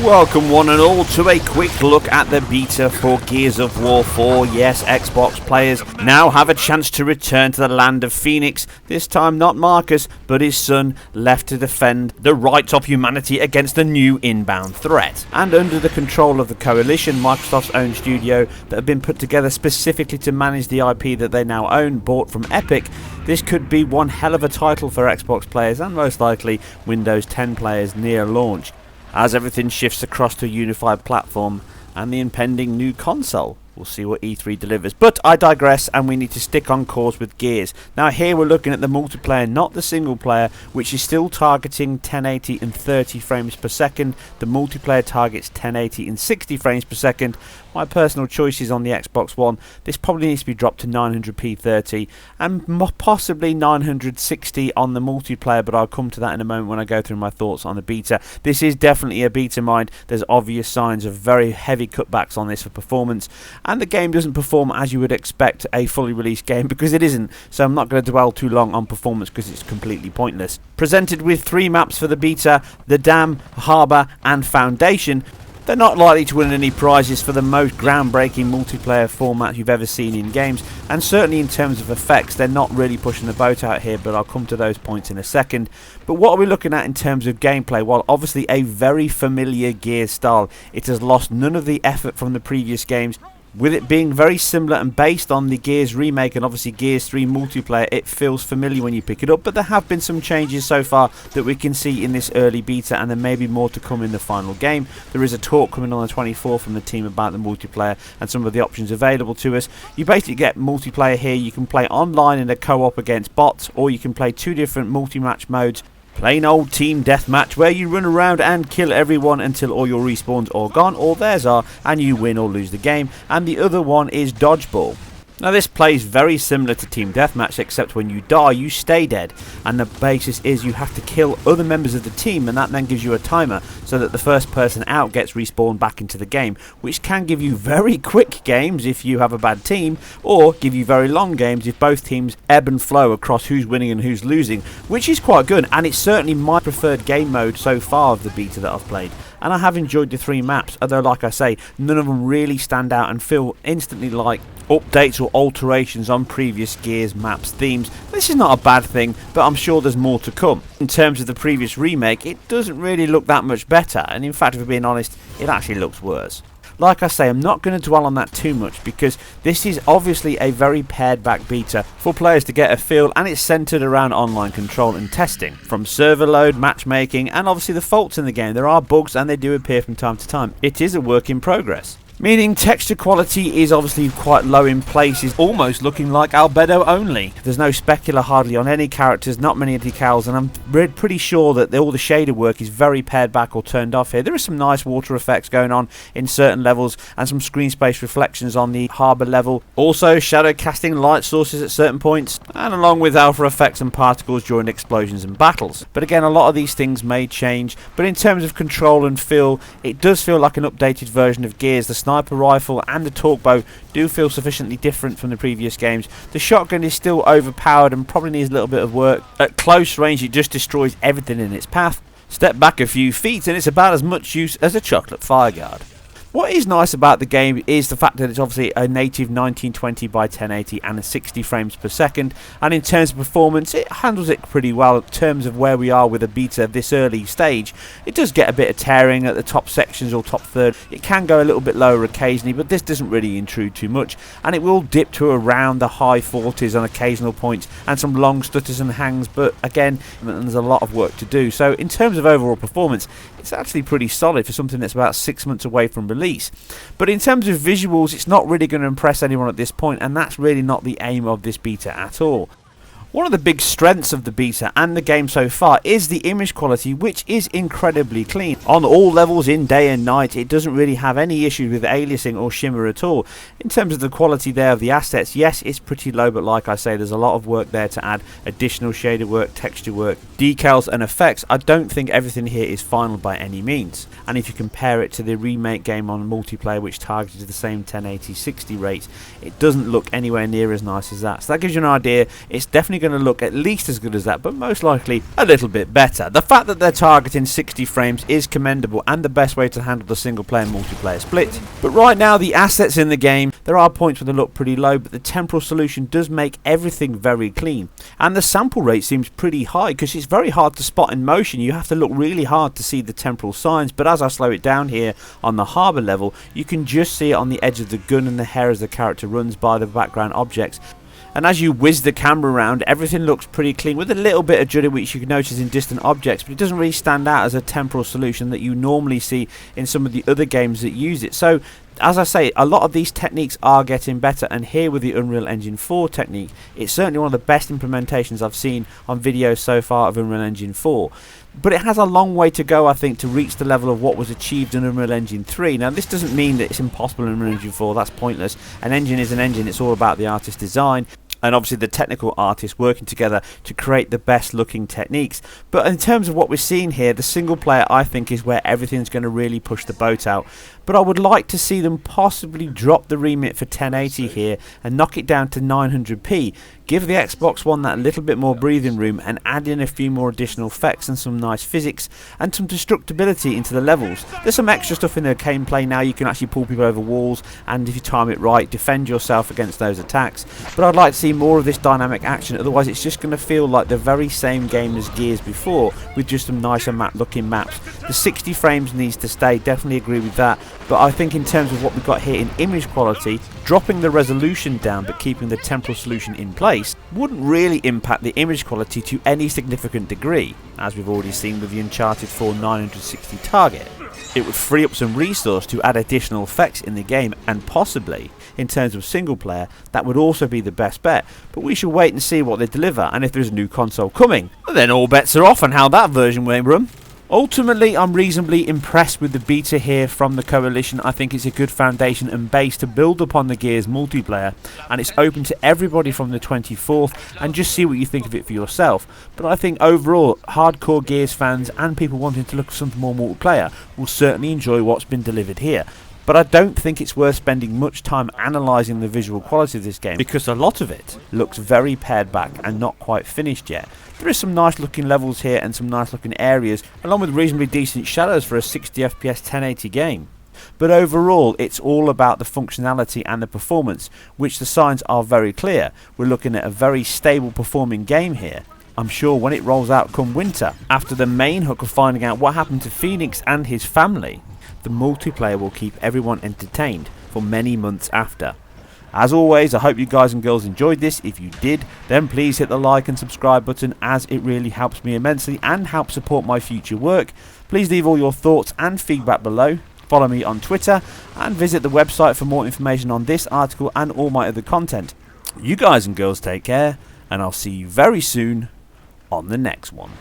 Welcome one and all to a quick look at the beta for Gears of War 4. Yes, Xbox players now have a chance to return to the land of Phoenix. This time not Marcus, but his son, left to defend the rights of humanity against a new inbound threat. And under the control of the Coalition, Microsoft's own studio that have been put together specifically to manage the IP that they now own, bought from Epic, this could be one hell of a title for Xbox players and most likely Windows 10 players near launch, as everything shifts across to a unified platform and the impending new console. We'll see what E3 delivers. But I digress, and we need to stick on course with Gears. Now here we're looking at the multiplayer, not the single player, which is still targeting 1080 and 30 frames per second. The multiplayer targets 1080 and 60 frames per second. My personal choice is on the Xbox One. This probably needs to be dropped to 900p 30 and possibly 960 on the multiplayer, but I'll come to that in a moment when I go through my thoughts on the beta. This is definitely a beta, mind. There's obvious signs of very heavy cutbacks on this for performance, and the game doesn't perform as you would expect a fully released game, because it isn't, so I'm not going to dwell too long on performance because it's completely pointless. Presented with 3 maps for the beta, the Dam, Harbour and Foundation, they're not likely to win any prizes for the most groundbreaking multiplayer format you've ever seen in games, and certainly in terms of effects they're not really pushing the boat out here, but I'll come to those points in a second. But what are we looking at in terms of gameplay? Well, obviously a very familiar Gears style. It has lost none of the effort from the previous games. With it being very similar and based on the Gears remake and obviously Gears 3 multiplayer, it feels familiar when you pick it up, but there have been some changes so far that we can see in this early beta, and there may be more to come in the final game. There is a talk coming on the 24th from the team about the multiplayer and some of the options available to us. You basically get multiplayer here. You can play online in a co-op against bots, or you can play 2 different multi-match modes. Plain old team deathmatch, where you run around and kill everyone until all your respawns are gone, or theirs are, and you win or lose the game. And the other one is dodgeball. Now this plays very similar to Team Deathmatch, except when you die you stay dead, and the basis is you have to kill other members of the team, and that then gives you a timer so that the first person out gets respawned back into the game, which can give you very quick games if you have a bad team, or give you very long games if both teams ebb and flow across who's winning and who's losing, which is quite good, and it's certainly my preferred game mode so far of the beta that I've played. And I have enjoyed the 3 maps, although like I say, none of them really stand out and feel instantly like updates or alterations on previous Gears maps themes. This is not a bad thing, but I'm sure there's more to come. In terms of the previous remake, it doesn't really look that much better, and in fact, if we're being honest, it actually looks worse. Like I say, I'm not going to dwell on that too much, because this is obviously a very pared back beta for players to get a feel, and it's centered around online control and testing. From server load, matchmaking, and obviously the faults in the game. There are bugs and they do appear from time to time. It is a work in progress. Meaning texture quality is obviously quite low in places, almost looking like albedo only. There's no specular hardly on any characters, not many decals, and I'm pretty sure that all the shader work is very pared back or turned off here. There are some nice water effects going on in certain levels and some screen space reflections on the harbour level. Also shadow casting light sources at certain points, and along with alpha effects and particles during explosions and battles. But again, a lot of these things may change, but in terms of control and feel, it does feel like an updated version of Gears. The sniper rifle and the torque bow do feel sufficiently different from the previous games. The shotgun is still overpowered and probably needs a little bit of work. At close range it just destroys everything in its path. Step back a few feet and it's about as much use as a chocolate fireguard. What is nice about the game is the fact that it's obviously a native 1920 by 1080 and a 60 frames per second, and in terms of performance it handles it pretty well. In terms of where we are with a beta this early stage, it does get a bit of tearing at the top sections or top third. It can go a little bit lower occasionally, but this doesn't really intrude too much, and it will dip to around the high 40s on occasional points and some long stutters and hangs, but again there's a lot of work to do. So in terms of overall performance, it's actually pretty solid for something that's about 6 months away from release. But in terms of visuals, it's not really going to impress anyone at this point, and that's really not the aim of this beta at all. One of the big strengths of the beta and the game so far is the image quality, which is incredibly clean. On all levels, in day and night, it doesn't really have any issues with aliasing or shimmer at all. In terms of the quality there of the assets, yes, it's pretty low, but like I say, there's a lot of work there to add additional shader work, texture work, decals and effects. I don't think everything here is final by any means. And if you compare it to the remake game on multiplayer, which targeted the same 1080-60 rates, it doesn't look anywhere near as nice as that. So that gives you an idea. It's definitely going to look at least as good as that, but most likely a little bit better. The fact that they're targeting 60 frames is commendable and the best way to handle the single player and multiplayer split. But right now, the assets in the game, there are points where they look pretty low, but the temporal solution does make everything very clean. And the sample rate seems pretty high because it's very hard to spot in motion. You have to look really hard to see the temporal signs, but as I slow it down here on the harbour level, you can just see it on the edge of the gun and the hair as the character runs by the background objects. And as you whiz the camera around, everything looks pretty clean with a little bit of judder, which you can notice in distant objects, but it doesn't really stand out as a temporal solution that you normally see in some of the other games that use it. So as I say, a lot of these techniques are getting better, and here with the Unreal Engine 4 technique, it's certainly one of the best implementations I've seen on videos so far of Unreal Engine 4. But it has a long way to go, I think, to reach the level of what was achieved in Unreal Engine 3. Now, this doesn't mean that it's impossible in Unreal Engine 4, that's pointless. An engine is an engine, it's all about the artist's design, and obviously the technical artists working together to create the best looking techniques. But in terms of what we're seeing here, the single player, I think, is where everything's going to really push the boat out. But I would like to see them possibly drop the remit for 1080 here and knock it down to 900p. Give the Xbox One that little bit more breathing room and add in a few more additional effects and some nice physics and some destructibility into the levels. There's some extra stuff in the gameplay now. You can actually pull people over walls and, if you time it right, defend yourself against those attacks. But I'd like to see more of this dynamic action, otherwise it's just going to feel like the very same game as Gears before, with just some nicer looking maps. The 60 frames needs to stay, definitely agree with that. But I think in terms of what we've got here in image quality, dropping the resolution down but keeping the temporal solution in place wouldn't really impact the image quality to any significant degree, as we've already seen with the Uncharted 4 960 target. It would free up some resource to add additional effects in the game, and possibly, in terms of single player, that would also be the best bet. But we should wait and see what they deliver, and if there's a new console coming, then all bets are off on how that version will run. Ultimately, I'm reasonably impressed with the beta here from the Coalition. I think it's a good foundation and base to build upon the Gears multiplayer, and it's open to everybody from the 24th, and just see what you think of it for yourself. But I think overall, hardcore Gears fans and people wanting to look for something more multiplayer will certainly enjoy what's been delivered here. But I don't think it's worth spending much time analysing the visual quality of this game, because a lot of it looks very pared back and not quite finished yet. There is some nice looking levels here and some nice looking areas, along with reasonably decent shadows for a 60 FPS 1080 game. But overall, it's all about the functionality and the performance, which the signs are very clear. We're looking at a very stable performing game here. I'm sure when it rolls out come winter, after the main hook of finding out what happened to Phoenix and his family, the multiplayer will keep everyone entertained for many months after. As always, I hope you guys and girls enjoyed this. If you did, then please hit the like and subscribe button, as it really helps me immensely and helps support my future work. Please leave all your thoughts and feedback below. Follow me on Twitter and visit the website for more information on this article and all my other content. You guys and girls take care, and I'll see you very soon on the next one.